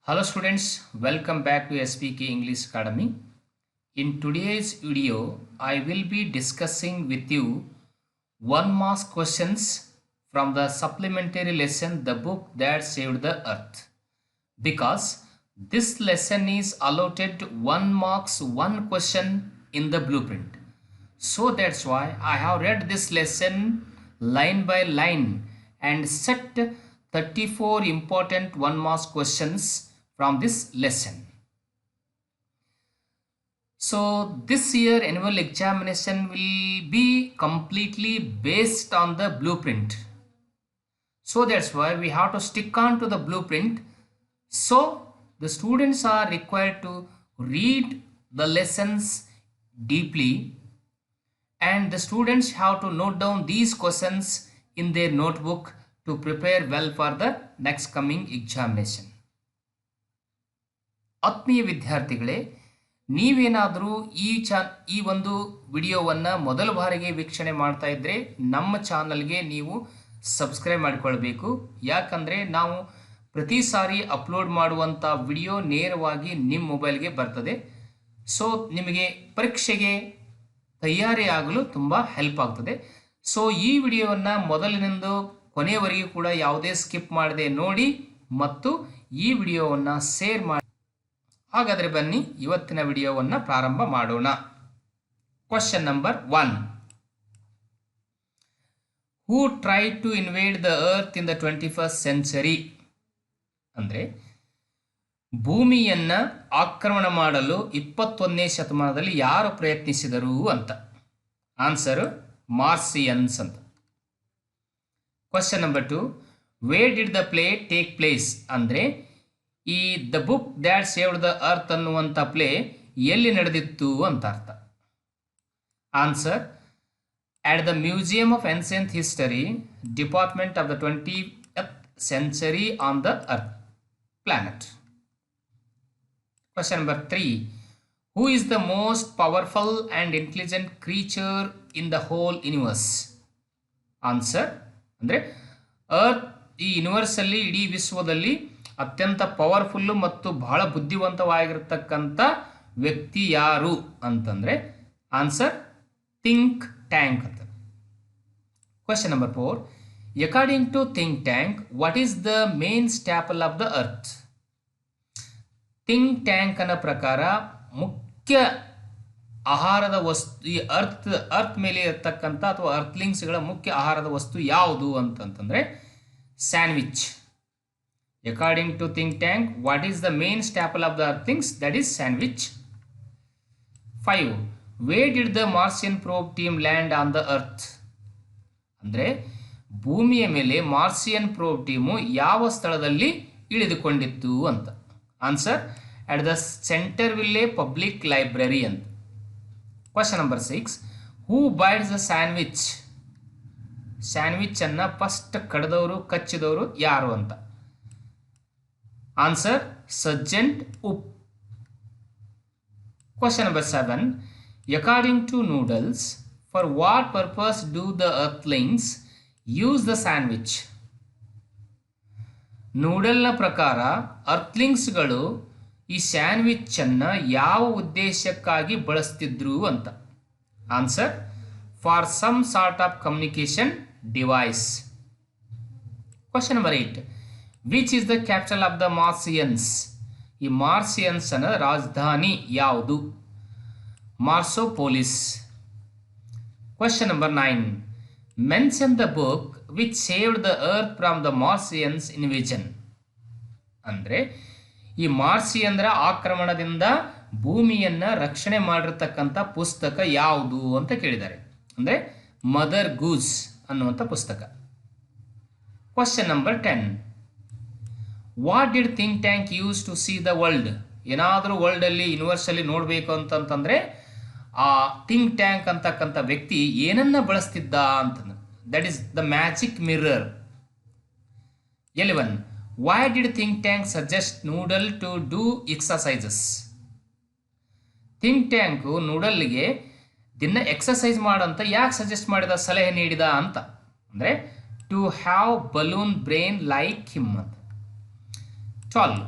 Hello students, welcome back to SPK English Academy. In today's video, I will be discussing with you 1 mark questions from the supplementary lesson The Book That Saved the Earth. Because this lesson is allotted 1 marks 1 question in the blueprint. So that's why I have read this lesson line by line and set 34 important 1 mark questions from this lesson. So this year annual examination will be completely based on the blueprint. So that's why we have to stick on to the blueprint. So the students are required to read the lessons deeply, and the students have to note down these questions in their notebook to prepare well for the next coming examination. ಆತ್ಮೀಯ ವಿದ್ಯಾರ್ಥಿಗಳೇ, ನೀವೇನಾದರೂ ಈ ಒಂದು ವಿಡಿಯೋವನ್ನು ಮೊದಲ ಬಾರಿಗೆ ವೀಕ್ಷಣೆ ಮಾಡ್ತಾ ಇದ್ದರೆ ನಮ್ಮ ಚಾನಲ್ಗೆ ನೀವು ಸಬ್ಸ್ಕ್ರೈಬ್ ಮಾಡಿಕೊಳ್ಬೇಕು. ಯಾಕಂದರೆ ನಾವು ಪ್ರತಿ ಸಾರಿ ಅಪ್ಲೋಡ್ ಮಾಡುವಂಥ ವಿಡಿಯೋ ನೇರವಾಗಿ ನಿಮ್ಮ ಮೊಬೈಲ್ಗೆ ಬರ್ತದೆ. ಸೊ ನಿಮಗೆ ಪರೀಕ್ಷೆಗೆ ತಯಾರಿಯಾಗಲು ತುಂಬ ಹೆಲ್ಪ್ ಆಗ್ತದೆ. ಸೊ ಈ ವಿಡಿಯೋವನ್ನು ಮೊದಲಿನಿಂದ ಕೊನೆಯವರೆಗೂ ಕೂಡ ಯಾವುದೇ ಸ್ಕಿಪ್ ಮಾಡದೆ ನೋಡಿ ಮತ್ತು ಈ ವಿಡಿಯೋವನ್ನು ಶೇರ್ ಮಾಡಿ. ಹಾಗಾದರೆ ಬನ್ನಿ ಇವತ್ತಿನ ವಿಡಿಯೋವನ್ನು ಪ್ರಾರಂಭ ಮಾಡೋಣ. Question number 1. Who tried to invade the earth in the 21st century? ಅಂದರೆ ಭೂಮಿಯನ್ನು ಆಕ್ರಮಣ ಮಾಡಲು 21ನೇ ಶತಮಾನದಲ್ಲಿ ಯಾರು ಪ್ರಯತ್ನಿಸಿದರು ಅಂತ. ಆನ್ಸರು ಮಾರ್ಸಿಯನ್ಸ್ ಅಂತ. Question number 2. Where did the play take place? ಅಂದರೆ ಈ the book that saved the earth ಅನ್ನುವಂಥ ಪ್ಲೇ ಎಲ್ಲಿ ನಡೆದಿತ್ತು ಅಂತ ಅರ್ಥ. Answer at the Museum of Ancient History, Department of the 20th century on the Earth planet. Question number 3. Who is the most powerful and intelligent creature in the whole universe? Answer ಅಂದರೆ earth ಈ ಯೂನಿವರ್ಸಲ್ಲಿ ಇಡೀ ವಿಶ್ವದಲ್ಲಿ ಅತ್ಯಂತ powerful ಮತ್ತು ಬಹಳ ಬುದ್ಧಿವಂತವಾಗಿರ್ತಕ್ಕಂಥ ವ್ಯಕ್ತಿ ಯಾರು ಅಂತಂದರೆ ಆನ್ಸರ್ ಥಿಂಕ್ ಟ್ಯಾಂಕ್ ಅಂತ. Question number 4. According to think tank, what is the main staple of the earth? Think tank ಅನ್ನೋ ಪ್ರಕಾರ ಮುಖ್ಯ ಆಹಾರದ ವಸ್ತು ಈ ಅರ್ತ್ ಮೇಲೆ ಇರತಕ್ಕಂಥ ಅಥವಾ ಅರ್ತ್ಲಿಂಗ್ಸ್ಗಳ ಮುಖ್ಯ ಆಹಾರದ ವಸ್ತು ಯಾವುದು ಅಂತಂತಂದರೆ sandwich. According to think tank, what is the main staple of the earthlings? That is sandwich. 5. Where did the Martian probe team land on the earth? ಅಂದರೆ ಭೂಮಿಯ ಮೇಲೆ ಮಾರ್ಸಿಯನ್ ಪ್ರೋಬ್ ಟೀಮು ಯಾವ ಸ್ಥಳದಲ್ಲಿ ಇಳಿದುಕೊಂಡಿತ್ತು ಅಂತ. Answer at the Centerville public library ಅಂತ. Question number 6. Who bites the sandwich? ಸ್ಯಾಂಡ್ವಿಚನ್ನು first ಕಚ್ಚಿದವರು ಯಾರು ಅಂತ. ಆನ್ಸರ್ ಸರ್ಜೆಂಟ್ ಉಪ್. Question number 7. According to noodles, for what purpose do the earthlings use the sandwich? ನೂಡಲ್ನ ಪ್ರಕಾರ ಅರ್ತ್ಲಿಂಗ್ಸ್ಗಳು ಈ ಸ್ಯಾಂಡ್ವಿಚನ್ನು ಯಾವ ಉದ್ದೇಶಕ್ಕಾಗಿ ಬಳಸ್ತಿದ್ರು ಅಂತ. Answer for some sort of communication device. Question number 8. Which is the capital of the Martians? ಈ ಮಾರ್ಸಿಯನ್ಸ್ ಅನ್ನೋ ರಾಜಧಾನಿ ಯಾವುದು? Marsopolis. Question number 9. Mention the book which saved the earth from the Martians invasion? ಅಂದರೆ ಈ ಮಾರ್ಸಿಯನ್ರ ಆಕ್ರಮಣದಿಂದ ಭೂಮಿಯನ್ನು ರಕ್ಷಣೆ ಮಾಡಿರ್ತಕ್ಕಂಥ ಪುಸ್ತಕ ಯಾವುದು ಅಂತ ಕೇಳಿದ್ದಾರೆ. ಅಂದರೆ ಮದರ್ ಗೂಸ್ ಅನ್ನುವಂಥ ಪುಸ್ತಕ. Question number 10. What did think Tank use to see the world? ಏನಾದರೂ ವರ್ಲ್ಡಲ್ಲಿ ಯೂನಿವರ್ಸಲ್ಲಿ ನೋಡಬೇಕು ಅಂತಂತಂದರೆ ಆ ಥಿಂಕ್ ಟ್ಯಾಂಕ್ ಅಂತಕ್ಕಂಥ ವ್ಯಕ್ತಿ ಏನನ್ನ ಬಳಸ್ತಿದ್ದ ಅಂತಂದ್ರೆ that is the magic mirror. 11. Why did think tank suggest noodle to do exercises? Think tank ನೂಡಲ್ಗೆ ದಿನ ಎಕ್ಸಸೈಸ್ ಮಾಡಂತ ಯಾಕೆ ಸಜೆಸ್ಟ್ ಮಾಡಿದ, ಸಲಹೆ ನೀಡಿದ ಅಂತ ಅಂದರೆ to have balloon brain like him ಅಂತ. 12.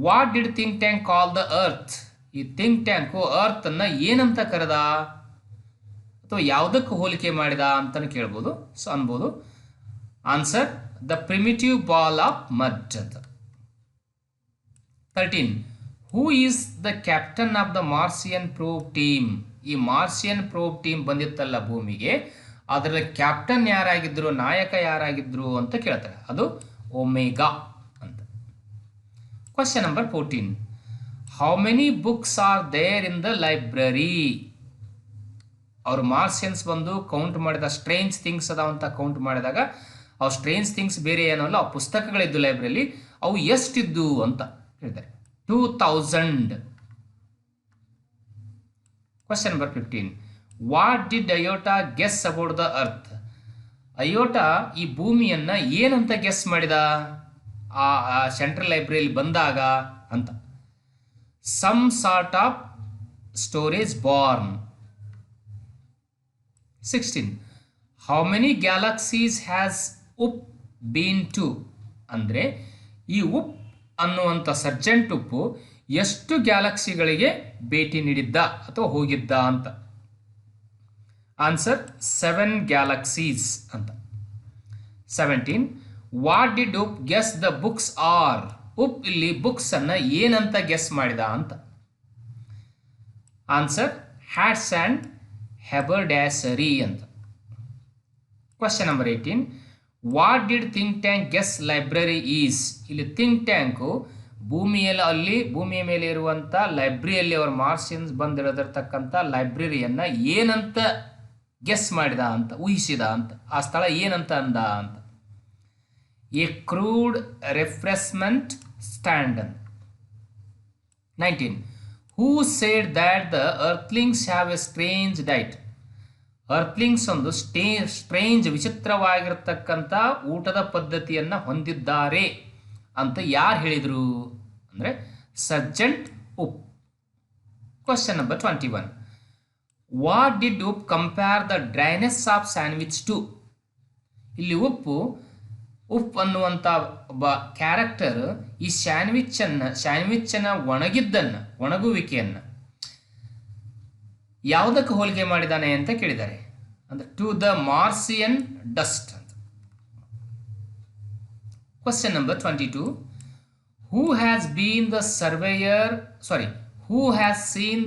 What did think Tank call the earth? ಈ ಥಿಂಕ್ ಟ್ಯಾಂಕು ಅರ್ತ್ ಅನ್ನ ಏನಂತ ಕರೆದ ಅಥವಾ ಯಾವುದಕ್ಕೆ ಹೋಲಿಕೆ ಮಾಡಿದ ಅಂತಲೂ ಕೇಳ್ಬೋದು. ಸೊ ಅನ್ಬೋದು. Answer the primitive ball of mud ಅಂತ. 13. Who is the captain of the Martian probe team? ಈ ಮಾರ್ಸಿಯನ್ ಪ್ರೋಬ್ ಟೀಮ್ ಬಂದಿತ್ತಲ್ಲ ಭೂಮಿಗೆ, ಅದರಲ್ಲಿ ಕ್ಯಾಪ್ಟನ್ ಯಾರಾಗಿದ್ರು, ನಾಯಕ ಯಾರಾಗಿದ್ರು ಅಂತ ಕೇಳ್ತಾರೆ. ಅದು ಒಮೆಗಾ ಅಂತ. Question number 14. How many books are there in the library? ಅವರು ಮಾರ್ಸಿಯನ್ಸ್ ಬಂದು ಕೌಂಟ್ ಮಾಡಿದ ಸ್ಟ್ರೇಂಜ್ ಥಿಂಗ್ಸ್ ಅದಾವ ಅಂತ ಕೌಂಟ್ ಮಾಡಿದಾಗ ಅವು ಸ್ಟ್ರೇಂಜ್ ಥಿಂಗ್ಸ್ ಬೇರೆ ಏನಲ್ಲ, ಆ ಪುಸ್ತಕಗಳಿದ್ದು ಲೈಬ್ರರಿ, ಅವು ಎಷ್ಟಿದ್ದು ಅಂತ ಹೇಳ್ತಾರೆ. 2000. Question number 15. What did ಅಯೋಟಾ guess about the earth? ಅಯೋಟಾ ಈ ಭೂಮಿಯನ್ನ ಏನಂತ ಗೆಸ್ ಮಾಡಿದ ಆ ಸೆಂಟ್ರಲ್ ಲೈಬ್ರರಿ ಬಂದಾಗ ಅಂತ? Some sort of storage barn. 16. How many galaxies has Oop been to? ಅಂದರೆ ಈ ಉಪ್ ಅನ್ನುವಂಥ ಸರ್ಜೆಂಟ್ ಉಪ್ಪು ಎಷ್ಟು ಗ್ಯಾಲಕ್ಸಿಗಳಿಗೆ ಭೇಟಿ ನೀಡಿದ್ದ ಅಥವಾ ಹೋಗಿದ್ದ ಅಂತ? ಆನ್ಸರ್ 7 ಗ್ಯಾಲಕ್ಸೀಸ್ ಅಂತ. 17. ವಾಟ್ ಡಿಡ್ ಉಪ್ ಗೆಸ್ ದ ಬುಕ್ಸ್ ಆರ್? ಉಪ್ ಇಲ್ಲಿ ಬುಕ್ಸ್ ಅನ್ನ ಏನಂತ ಗೆಸ್ ಮಾಡಿದ ಅಂತ? ಆನ್ಸರ್ ಹ್ಯಾಟ್ಸ್ ಅಂಡ್ ಹೆಬರ್ಡ್ಯಾಸರಿ ಅಂತ. Question number 18. What did think tank guess library is? ಇಲ್ಲಿ ಥಿಂಕ್ ಟ್ಯಾಂಕು ಭೂಮಿಯ ಮೇಲೆ ಇರುವಂಥ ಲೈಬ್ರರಿಯಲ್ಲಿ ಅವರು ಮಾರ್ಸಿಯನ್ಸ್ ಬಂದಿರೋದಿರ್ತಕ್ಕಂಥ ಲೈಬ್ರರಿಯನ್ನ ಏನಂತ ಗೆಸ್ ಮಾಡಿದ ಅಂತ, ಊಹಿಸಿದ ಅಂತ? ಆ ಸ್ಥಳ ಏನಂತ ಅಂದ ಅಂತ? ಎ ಕ್ರೂಡ್ ರಿಫ್ರೆಶ್ಮೆಂಟ್ ಸ್ಟ್ಯಾಂಡ್ ಅಂತ. 19. Who said that the earthlings have a strange diet? Earthlings ಒಂದು ಸ್ಟ್ರೇಂಜ್ ವಿಚಿತ್ರವಾಗಿರ್ತಕ್ಕಂಥ ಊಟದ ಪದ್ಧತಿಯನ್ನು ಹೊಂದಿದ್ದಾರೆ ಅಂತ ಯಾರು ಹೇಳಿದರು ಅಂದರೆ Sergeant Oop. Question number 21. What did Oop compare the dryness of sandwich to? ಇಲ್ಲಿ ಉಪ್ ಅನ್ನುವಂಥ ಒಬ್ಬ ಕ್ಯಾರೆಕ್ಟರ್ ಈ ಸ್ಯಾಂಡ್ವಿಚ್ಚನ್ನು ಒಣಗುವಿಕೆಯನ್ನು ಯಾವುದಕ್ಕೆ ಹೋಲಿಕೆ ಮಾಡಿದ್ದಾನೆ ಅಂತ ಕೇಳಿದ್ದಾರೆ ಅಂದರೆ ಟು ದ ಮಾರ್ಸಿಯನ್ ಡಸ್ಟ್ ಅಂತ. Question number 22. Who has seen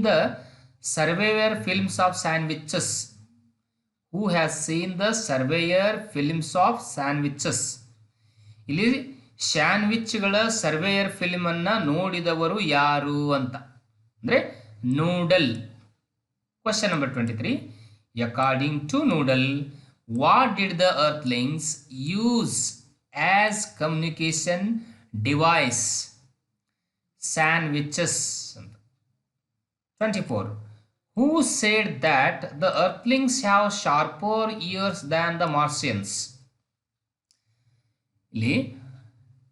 the surveyor films of sandwiches? Who has seen the surveyor films of sandwiches? ಇಲ್ಲಿ ಸ್ಯಾಂಡ್ವಿಚ್ಗಳ ಸರ್ವೇಯರ್ ಫಿಲ್ಮ್ ಅನ್ನ ನೋಡಿದವರು ಯಾರು ಅಂತ ಅಂದರೆ noodle. Question number 23. According to noodle, what did the earthlings use as communication device? Sandwiches ಅಂತ. 24. Who said that the earthlings have sharper ears than the Martians? ಇಲ್ಲಿ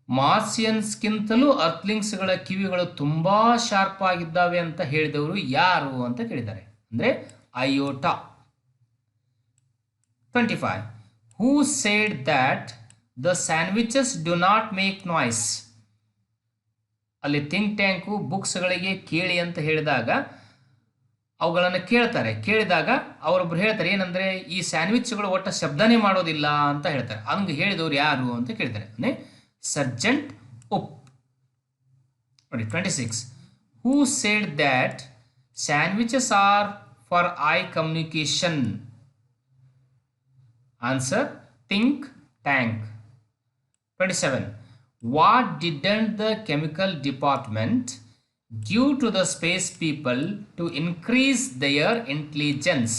ಮಾರ್ಸಿಯನ್ಸ್ಗಿಂತಲೂ ಅರ್ತ್ಲಿಂಗ್ಸ್ಗಳ ಕಿವಿಗಳು ತುಂಬಾ ಶಾರ್ಪ್ ಆಗಿದ್ದಾವೆ ಅಂತ ಹೇಳಿದವರು ಯಾರು ಅಂತ ಕೇಳಿದ್ದಾರೆ ಅಂದರೆ ಅಯೋಟಾ. 25. Who said that the sandwiches do not make noise? ಅಲ್ಲಿ ಥಿಂಕ್ ಟ್ಯಾಂಕು ಬುಕ್ಸ್ಗಳಿಗೆ ಕೇಳಿ ಅಂತ ಹೇಳಿದಾಗ ಅವುಗಳನ್ನು ಕೇಳಿದಾಗ ಅವರೊಬ್ರು ಹೇಳ್ತಾರೆ ಏನಂದರೆ ಈ ಸ್ಯಾಂಡ್ವಿಚ್ಗಳು ಒಟ್ಟು ಶಬ್ದನೇ ಮಾಡೋದಿಲ್ಲ ಅಂತ ಹೇಳ್ತಾರೆ. ಹಂಗೆ ಹೇಳಿದವರು ಯಾರು ಅಂತ ಕೇಳ್ತಾರೆ ಅಂದರೆ ಸರ್ಜೆಂಟ್ ಉಪ್. ನೋಡಿ 26. Who said that sandwiches are for eye communication? Answer think Tank. 27. What didn't the chemical department give to the space people to increase their intelligence?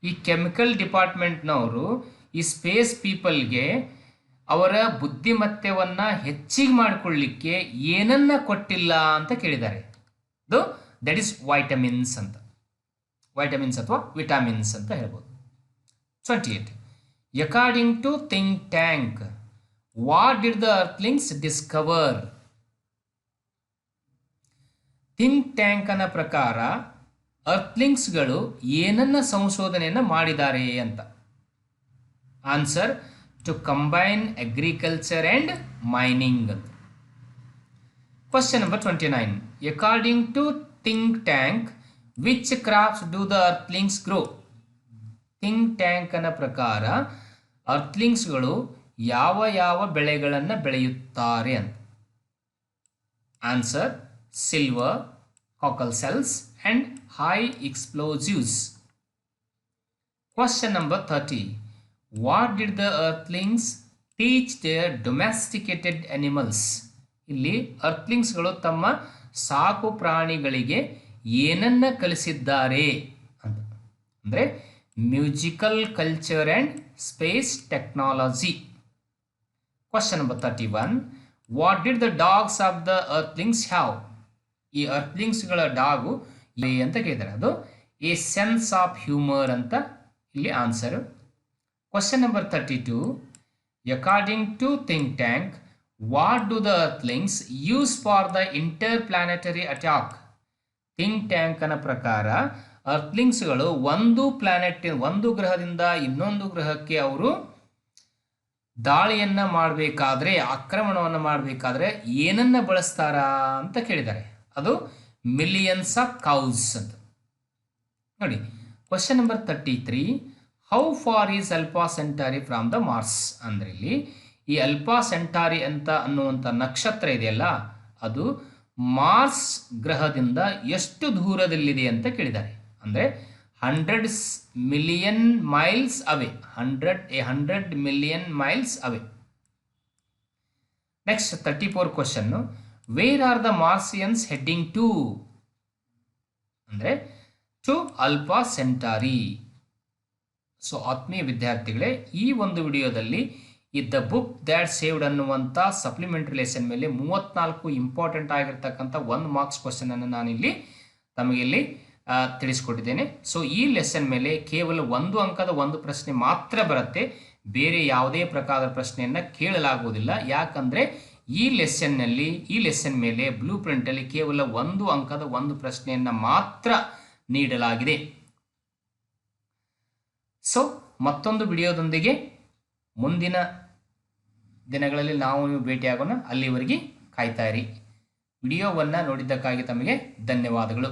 ಈ ಕೆಮಿಕಲ್ ಡಿಪಾರ್ಟ್ಮೆಂಟ್ನವರು ಈ ಸ್ಪೇಸ್ ಪೀಪಲ್ಗೆ ಅವರ ಬುದ್ಧಿಮತ್ತೆಯನ್ನು ಹೆಚ್ಚಿಗೆ ಮಾಡಿಕೊಳ್ಳಿಕ್ಕೆ ಏನನ್ನ ಕೊಟ್ಟಿಲ್ಲ ಅಂತ ಕೇಳಿದ್ದಾರೆ. ದಟ್ ಈಸ್ ವೈಟಮಿನ್ಸ್ ಅಂತ, ವೈಟಮಿನ್ಸ್ ಅಥವಾ ವಿಟಮಿನ್ಸ್ ಅಂತ ಹೇಳ್ಬೋದು. 28. According to think tank, what did the earthlings discover? Think ಟ್ಯಾಂಕನ ಪ್ರಕಾರ ಅರ್ತ್ಲಿಂಗ್ಸ್ಗಳು ಏನನ್ನ ಸಂಶೋಧನೆಯನ್ನು ಮಾಡಿದ್ದಾರೆ ಅಂತ? Answer to combine agriculture and mining ಅಂತ. Question number 29. According to think tank, which crops do the earthlings grow? Think ಟ್ಯಾಂಕನ ಪ್ರಕಾರ ಅರ್ಥ್ಲಿಂಗ್ಸ್ಗಳು ಯಾವ ಯಾವ ಬೆಳೆಗಳನ್ನು ಬೆಳೆಯುತ್ತಾರೆ ಅಂತ. Answer silver, cockle shells and high explosives. Question number 30. What did the earthlings teach their domesticated animals? ಇಲ್ಲಿ ಅರ್ಥ್ಲಿಂಗ್ಸ್ಗಳು ತಮ್ಮ ಸಾಕು ಪ್ರಾಣಿಗಳಿಗೆ ಏನನ್ನ ಕಲಿಸಿದ್ದಾರೆ ಅಂತ. ಅಂದರೆ musical culture and space technology. Question number 31. What did the dogs of the earthlings have? ಈ ಅರ್ಥ್ಲಿಂಗ್ಸ್ಗಳ ಡಾಗು ಅಂತ ಕೇಳಿದ್ದಾರೆ. ಅದು ಎ ಸೆನ್ಸ್ ಆಫ್ ಹ್ಯೂಮರ್ ಅಂತ ಇಲ್ಲಿ answer. Question number 32. According to think tank, what do the earthlings use for the interplanetary attack? Think ಟ್ಯಾಂಕನ ಪ್ರಕಾರ ಅರ್ಥ್ಲಿಂಗ್ಸ್ಗಳು ಒಂದು ಗ್ರಹದಿಂದ ಇನ್ನೊಂದು ಗ್ರಹಕ್ಕೆ ಅವರು ದಾಳಿಯನ್ನು ಮಾಡಬೇಕಾದ್ರೆ, ಆಕ್ರಮಣವನ್ನು ಮಾಡಬೇಕಾದ್ರೆ ಏನನ್ನ ಬಳಸ್ತಾರ ಅಂತ ಕೇಳಿದ್ದಾರೆ. ಅದು ಮಿಲಿಯನ್ಸ್ ಆಫ್ ಕೌಸ್ ಅಂತ. ನೋಡಿ question number 33. How far is Alpha Centauri from the Mars? ಅಂದ್ರೆ ಇಲ್ಲಿ ಈ ಅಲ್ಫಾ ಸೆಂಟಾರಿ ಅಂತ ಅನ್ನುವಂಥ ನಕ್ಷತ್ರ ಇದೆಯಲ್ಲ, ಅದು ಮಾರ್ಸ್ ಗ್ರಹದಿಂದ ಎಷ್ಟು ದೂರದಲ್ಲಿದೆ ಅಂತ ಕೇಳಿದ್ದಾರೆ. ಅಂದರೆ 100 million miles away. 100 million miles away. Next 34 question. Where are the Martians heading to? ಅಂದರೆ ಟು ಅಲ್ಫಾ ಸೆಂಟಾರಿ. ಸೊ ಆತ್ಮೀಯ ವಿದ್ಯಾರ್ಥಿಗಳೇ, ಈ ಒಂದು ವಿಡಿಯೋದಲ್ಲಿ ದ ಬುಕ್ ದ್ಯಾಟ್ ಸೇವ್ಡ್ ಅನ್ನುವಂಥ ಸಪ್ಲಿಮೆಂಟರಿ ಲೆಸನ್ ಮೇಲೆ 34 ಇಂಪಾರ್ಟೆಂಟ್ ಆಗಿರ್ತಕ್ಕಂಥ 1 ಮಾರ್ಕ್ಸ್ ಕ್ವಶನ್ ಅನ್ನು ನಾನಿಲ್ಲಿ ತಮಗಿಲ್ಲಿ ತಿಳಿಸ್ಕೊಟ್ಟಿದ್ದೇನೆ. ಸೊ ಈ ಲೆಸನ್ ಮೇಲೆ ಕೇವಲ 1 ಅಂಕದ 1 ಪ್ರಶ್ನೆ ಮಾತ್ರ ಬರುತ್ತೆ. ಬೇರೆ ಯಾವುದೇ ಪ್ರಕಾರದ ಪ್ರಶ್ನೆಯನ್ನು ಕೇಳಲಾಗುವುದಿಲ್ಲ. ಯಾಕಂದರೆ ಈ ಲೆಸನ್ ಮೇಲೆ ಬ್ಲೂ ಪ್ರಿಂಟಲ್ಲಿ ಕೇವಲ 1 ಅಂಕದ 1 ಪ್ರಶ್ನೆಯನ್ನು ಮಾತ್ರ ನೀಡಲಾಗಿದೆ. ಸೊ ಮತ್ತೊಂದು ವಿಡಿಯೋದೊಂದಿಗೆ ಮುಂದಿನ ದಿನಗಳಲ್ಲಿ ನಾವು ಭೇಟಿಯಾಗೋಣ. ಅಲ್ಲಿವರೆಗೆ ಕಾಯ್ತಾ ಇರಿ. ವಿಡಿಯೋವನ್ನು ನೋಡಿದ್ದಕ್ಕಾಗಿ ತಮಗೆ ಧನ್ಯವಾದಗಳು.